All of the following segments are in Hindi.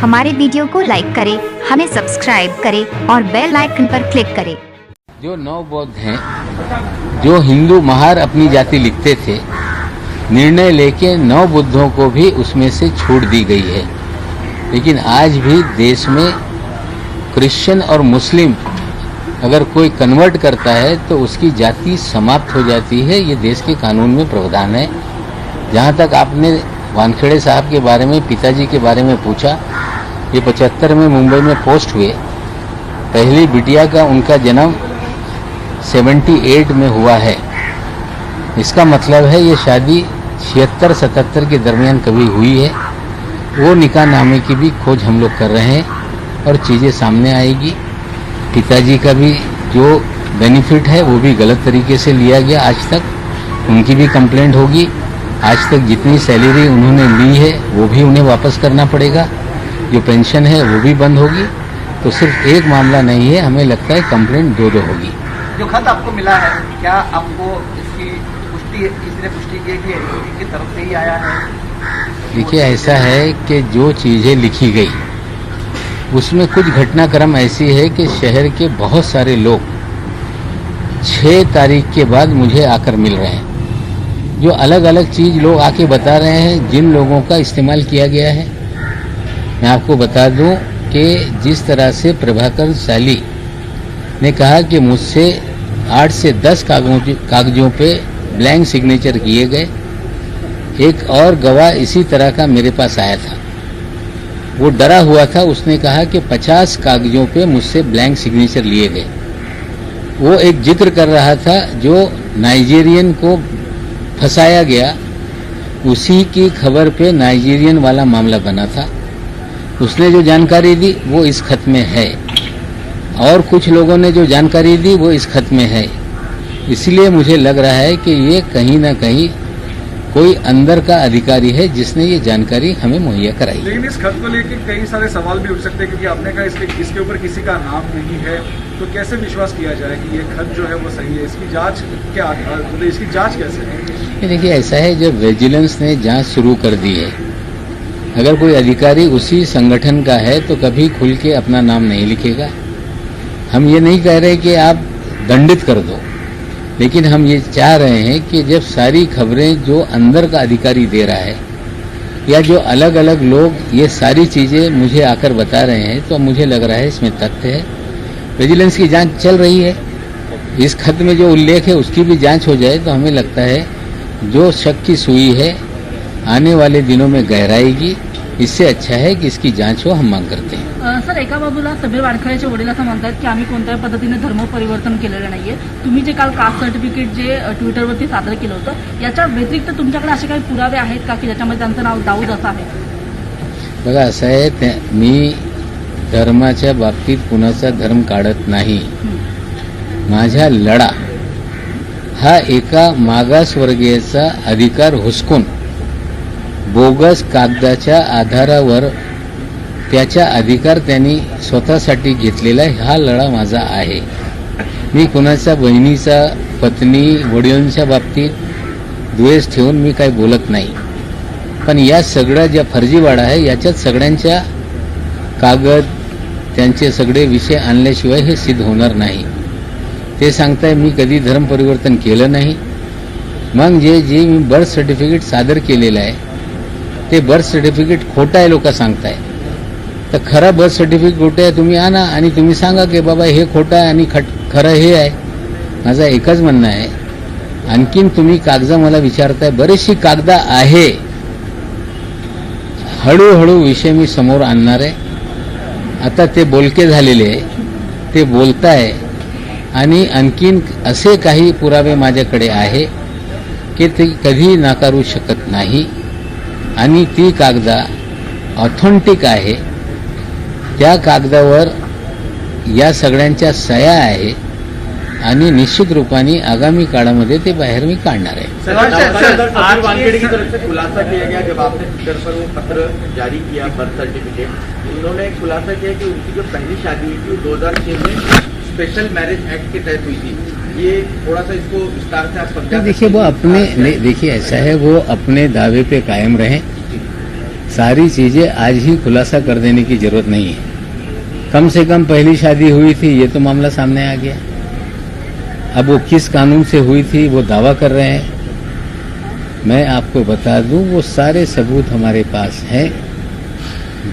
हमारे वीडियो को लाइक करें, हमें सब्सक्राइब करें और बेल आइकन पर क्लिक करें। जो 9 बौद्ध हैं, जो हिंदू महार अपनी जाति लिखते थे, निर्णय लेके 9 बुद्धों को भी उसमें से छूट दी गई है। लेकिन आज भी देश में क्रिश्चियन और मुस्लिम अगर कोई कन्वर्ट करता है तो उसकी जाति समाप्त हो जाती है। ये देश के कानून में प्रावधान है। जहाँ तक आपने वानखेड़े साहब के बारे में, पिताजी के बारे में पूछा, ये 75 में मुंबई में पोस्ट हुए। पहली बिटिया का उनका जन्म 78 में हुआ है। इसका मतलब है ये शादी 76-77 के दरमियान कभी हुई है। वो निकाहनामे की भी खोज हम लोग कर रहे हैं और चीज़ें सामने आएगी। पिताजी का भी जो बेनिफिट है वो भी गलत तरीके से लिया गया आज तक, उनकी भी कंप्लेंट होगी। आज तक जितनी सैलरी उन्होंने ली है वो भी उन्हें वापस करना पड़ेगा। जो पेंशन है वो भी बंद होगी। तो सिर्फ एक मामला नहीं है, हमें लगता है कंप्लेंट 2 होगी। जो खत आपको मिला है, क्या आपको इसकी पुष्टि किसी ने पुष्टि की है कि एनसीबी की तरफ से ही आया है? देखिए, ऐसा है कि जो चीज़ें लिखी गई उसमें कुछ घटनाक्रम ऐसी है कि शहर के बहुत सारे लोग 6 तारीख के बाद मुझे आकर मिल रहे हैं। जो अलग अलग चीज़ लोग आके बता रहे हैं, जिन लोगों का इस्तेमाल किया गया है। मैं आपको बता दूं कि जिस तरह से प्रभाकर साली ने कहा कि मुझसे 8 से 10 कागजों पे ब्लैंक सिग्नेचर किए गए। एक और गवाह इसी तरह का मेरे पास आया था। वो डरा हुआ था। उसने कहा कि 50 कागजों पे मुझसे ब्लैंक सिग्नेचर लिए गए। वो एक जिक्र कर रहा था जो नाइजीरियन को फंसाया गया, उसी की खबर पे नाइजीरियन वाला मामला बना था। उसने जो जानकारी दी वो इस खत में है, और कुछ लोगों ने जो जानकारी दी वो इस खत में है। इसलिए मुझे लग रहा है कि ये कहीं ना कहीं कोई अंदर का अधिकारी है जिसने ये जानकारी हमें मुहैया कराई। लेकिन इस खत को लेकर कई सारे सवाल भी उठ सकते हैं, क्योंकि आपने कहा इसके ऊपर किसी का नाम नहीं है, तो कैसे विश्वास किया जाए कि ये खत जो है वो सही है? इसकी जांच क्या, इसकी जांच कैसे है? देखिए, ऐसा है, जब विजिलेंस ने जांच शुरू कर दी है, अगर कोई अधिकारी उसी संगठन का है तो कभी खुल के अपना नाम नहीं लिखेगा। हम ये नहीं कह रहे कि आप दंडित कर दो, लेकिन हम ये चाह रहे हैं कि जब सारी खबरें जो अंदर का अधिकारी दे रहा है या जो अलग अलग लोग ये सारी चीज़ें मुझे आकर बता रहे हैं, तो मुझे लग रहा है इसमें तथ्य है। विजिलेंस की जांच चल रही है। इस खत में जो उल्लेख है उसकी भी जांच हो जाए तो हमें लगता है जो शक की सुई है आने वाले दिनों में गहराएगी। इससे अच्छा है कि इसकी जांच हो, हम मांग करते हैं। सर, एका बाजूला समीर वानखेडेचे वडील असं म्हणतात की आम्ही कोणत्याही पद्धतीने धर्म परिवर्तन केलेलं नाहीये। तुम्ही जे काल कास्ट सर्टिफिकेट जे ट्विटरवरती सादर केलं होतं, याच्या व्यतिरिक्त तुमच्याकडे असे काही पुरावे आहेत का की ज्याच्यामध्ये त्यांचं नाव दाऊद असं आहे? बघा, असं आहे, मी धर्माच्या बाबतीत कुणाचा धर्म काढत नाही। माझा लढा हा एका मागासवर्गीयाचा अधिकार हुसकून बोगस कागदाच्या आधारावर त्याचा अधिकार त्यांनी स्वतःसाठी घेतलेला हा लढा माझा आहे। मी कुणाच्या बहिणीचा, पत्नी, वडिलांच्या बाबतीत द्वेष ठेवून मी काही बोलत नाही। पण या सगळ्या ज्या फर्जीवाडा आहे याच्यात सगळ्यांच्या कागद, त्यांचे सगळे विषय आणल्याशिवाय हे सिद्ध होणार नाही। ते सांगताय मी कधी धर्म परिवर्तन केलं नाही। मग जे मी बर्थ सर्टिफिकेट सादर केलेलं आहे ते बर्थ सर्टिफिकेट खोटं आहे लोक सांगताय, तर खरं बर्थ सर्टिफिकेट खोटं आहे तुम्ही आणा आणि तुम्ही सांगा की बाबा हे खोटं आहे आणि खरं हे आहे। माझं एकच म्हणणं आहे, आणखीन तुम्ही कागदा मला विचारताय, बरीचशी कागदा आहे, हळूहळू विषय मी समोर आणणार आहे। आता ते बोलके झालेले आहे, ते बोलताय आणि आणखीन असे काही पुरावे माझ्याकडे आहे की ते कधी नाकारू शकत नाही आणि ती कागदा ऑथेंटिक आहे। त्या कागदावर या सगळ्यांच्या सह्या आहे आणि निश्चित रूपाने आगामी काळामध्ये ते बाहेर मी काढणार आहे। आज वानखेड़े की तरफ से खुलासा किया गया, जब आपने ट्विटर पर वो पत्र जारी किया बर्थ सर्टिफिकेट, उन्होंने एक खुलासा किया कि उनकी जो पहली शादी हुई थी वो 2006 में स्पेशल मैरिज एक्ट के तहत हुई थी। ये थोड़ा सा इसको विस्तार से आप समझा? देखिए, वो अपने, देखिए ऐसा है, वो अपने दावे पे कायम रहें। सारी चीजें आज ही खुलासा कर देने की जरूरत नहीं है। कम से कम पहली शादी हुई थी, ये तो मामला सामने आ गया। अब वो किस कानून से हुई थी वो दावा कर रहे हैं। मैं आपको बता दूं, वो सारे सबूत हमारे पास हैं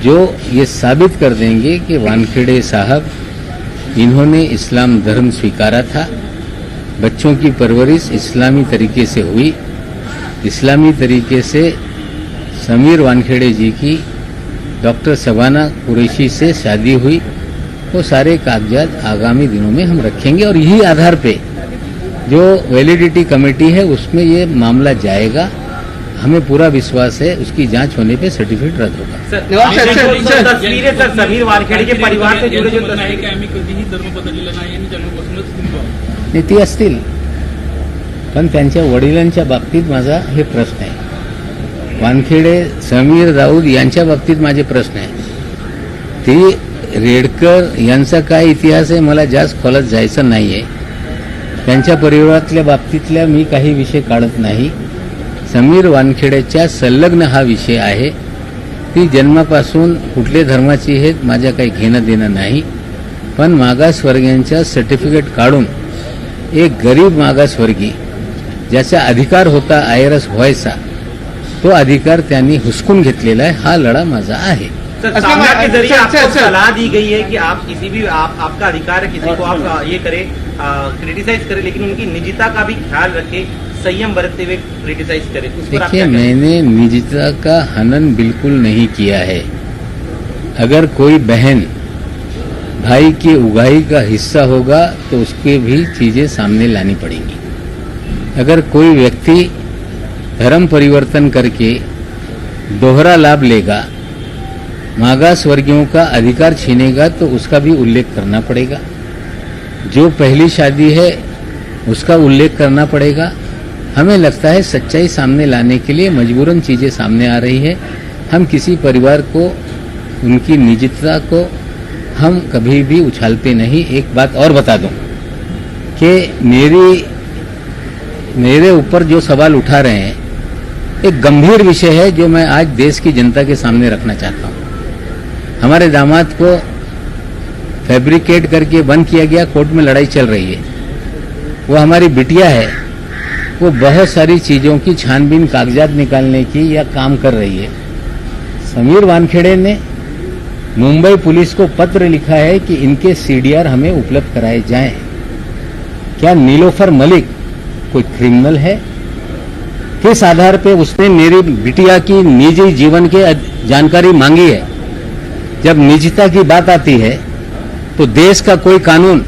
जो ये साबित कर देंगे कि वानखेड़े साहब इन्होंने इस्लाम धर्म स्वीकारा था। बच्चों की परवरिश इस्लामी तरीके से हुई। इस्लामी तरीके से समीर वानखेड़े जी की डॉक्टर शबाना कुरैशी से शादी हुई। वो सारे कागजात आगामी दिनों में हम रखेंगे और यही आधार पे जो वैलिडिटी कमेटी है उसमें ये मामला जाएगा। हमें पूरा विश्वास है उसकी जांच होने पे सर्टिफिकेट रद्द होगा। तस्वीरें सर समीर वानखेडे के परिवार से जुड़े जो तस्वीरें आम्ही कधीही धर्म बदललेला नाही आणि जन्मापासूनच हिंदू आहोत. नेती असतील, पण त्यांच्या वडिलांच्या बाबतीत माझा हे प्रश्न आहे. वानखेडे समीर राऊत यांच्या बाबतीत माझे प्रश्न आहे. ती रेडकर यांचा काय इतिहास आहे मला जास्त खोलात जायचं नाहीये. त्यांच्या परिवारातल्या बाबतीतल्या मी काही विषय काढत नाही. समीर वानखेडेच्या संलग्न हा विषय आहे. ती जन्मापासून कुठल्या धर्माची हे माझ्या काही घेणं देणं नाही. पण मागासवर्गीयांच्या सर्टिफिकेट काढून एक गरीब मागासवर्गीय ज्याचा अधिकार होता आयरस व्हायचा तो अधिकार त्यांनी हुसकून घेतलेला आहे. हा लढा माझा आहे. सर सामना के जरिए आपको सलाह दी गई है कि आप किसी भी आपका अधिकार है किसी को आप ये करें क्रिटिसाइज करें, लेकिन उनकी निजता का भी ख्याल रखें, संयम बरतते हुए क्रिटिसाइज करें. उस पर आप देखिए, क्या कहें? मैंने निजता का हनन बिल्कुल नहीं किया है. अगर कोई बहन भाई की उगाही का हिस्सा होगा तो उसके भी चीजें सामने लानी पड़ेंगी. अगर कोई व्यक्ति धर्म परिवर्तन करके दोहरा लाभ लेगा, मागास वर्गीयों का अधिकार छीनेगा तो उसका भी उल्लेख करना पड़ेगा. जो पहली शादी है उसका उल्लेख करना पड़ेगा. हमें लगता है सच्चाई सामने लाने के लिए मजबूरन चीजें सामने आ रही है. हम किसी परिवार को उनकी निजता को हम कभी भी उछालते नहीं. एक बात और बता दूं कि मेरे ऊपर जो सवाल उठा रहे हैं एक गंभीर विषय है जो मैं आज देश की जनता के सामने रखना चाहता हूं. हमारे दामाद को फैब्रिकेट करके बंद किया गया, कोर्ट में लड़ाई चल रही है. वो हमारी बिटिया है, वो बहुत सारी चीजों की छानबीन कागजात निकालने की या काम कर रही है. समीर वानखेड़े ने मुंबई पुलिस को पत्र लिखा है कि इनके सीडीआर हमें उपलब्ध कराए जाएं. क्या नीलोफर मलिक कोई क्रिमिनल है? किस आधार पे उसने मेरी बिटिया की निजी जीवन के जानकारी मांगी है? जब निजता की बात आती है तो देश का कोई कानून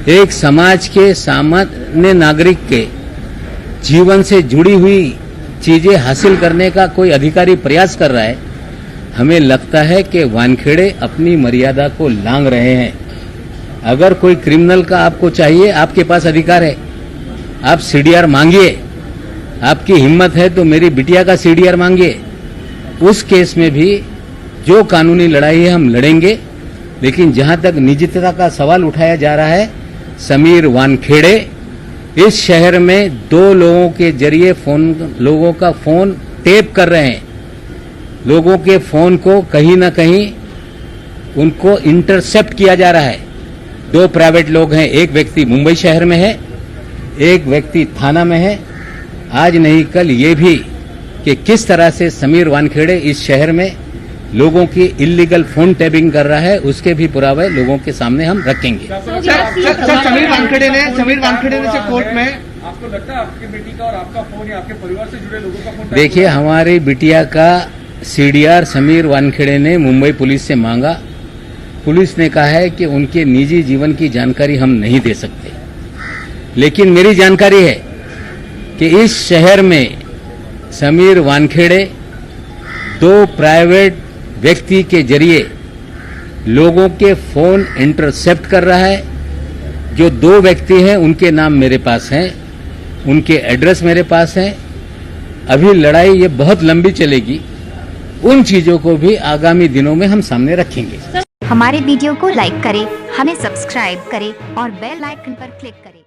एक समाज के सामान्य नागरिक के जीवन से जुड़ी हुई चीजें हासिल करने का कोई अधिकारी प्रयास कर रहा है. हमें लगता है कि वानखेड़े अपनी मर्यादा को लांघ रहे हैं. अगर कोई क्रिमिनल का आपको चाहिए, आपके पास अधिकार है, आप सीडीआर मांगिए. आपकी हिम्मत है तो मेरी बिटिया का सीडीआर मांगिए. उस केस में भी जो कानूनी लड़ाई है हम लड़ेंगे. लेकिन जहां तक निजता का सवाल उठाया जा रहा है, समीर वानखेड़े इस शहर में 2 लोगों के जरिए लोगों का फोन टेप कर रहे हैं. लोगों के फोन को कहीं ना कहीं उनको इंटरसेप्ट किया जा रहा है. 2 प्राइवेट लोग हैं. एक व्यक्ति मुंबई शहर में है, एक व्यक्ति थाना में है. आज नहीं कल ये भी कि किस तरह से समीर वानखेड़े इस शहर में लोगों की इलीगल फोन टैपिंग कर रहा है, उसके भी पुरावे लोगों के सामने हम रखेंगे. सर समीर वानखेड़े ने से कोर्ट में आपको लगता है आपकी बेटी का और आपका फोन या आपके परिवार से जुड़े लोगों का फोन देखिए, हमारी बिटिया का सीडीआर समीर वानखेड़े ने मुंबई पुलिस से मांगा. पुलिस ने कहा है कि उनके निजी जीवन की जानकारी हम नहीं दे सकते. लेकिन मेरी जानकारी है कि इस शहर में समीर वानखेड़े 2 प्राइवेट व्यक्ति के जरिए लोगों के फोन इंटरसेप्ट कर रहा है. जो 2 व्यक्ति हैं उनके नाम मेरे पास हैं, उनके एड्रेस मेरे पास हैं. अभी लड़ाई ये बहुत लंबी चलेगी. उन चीजों को भी आगामी दिनों में हम सामने रखेंगे. हमारे वीडियो को लाइक करें, हमें सब्सक्राइब करें और बेल आइकन पर क्लिक करें.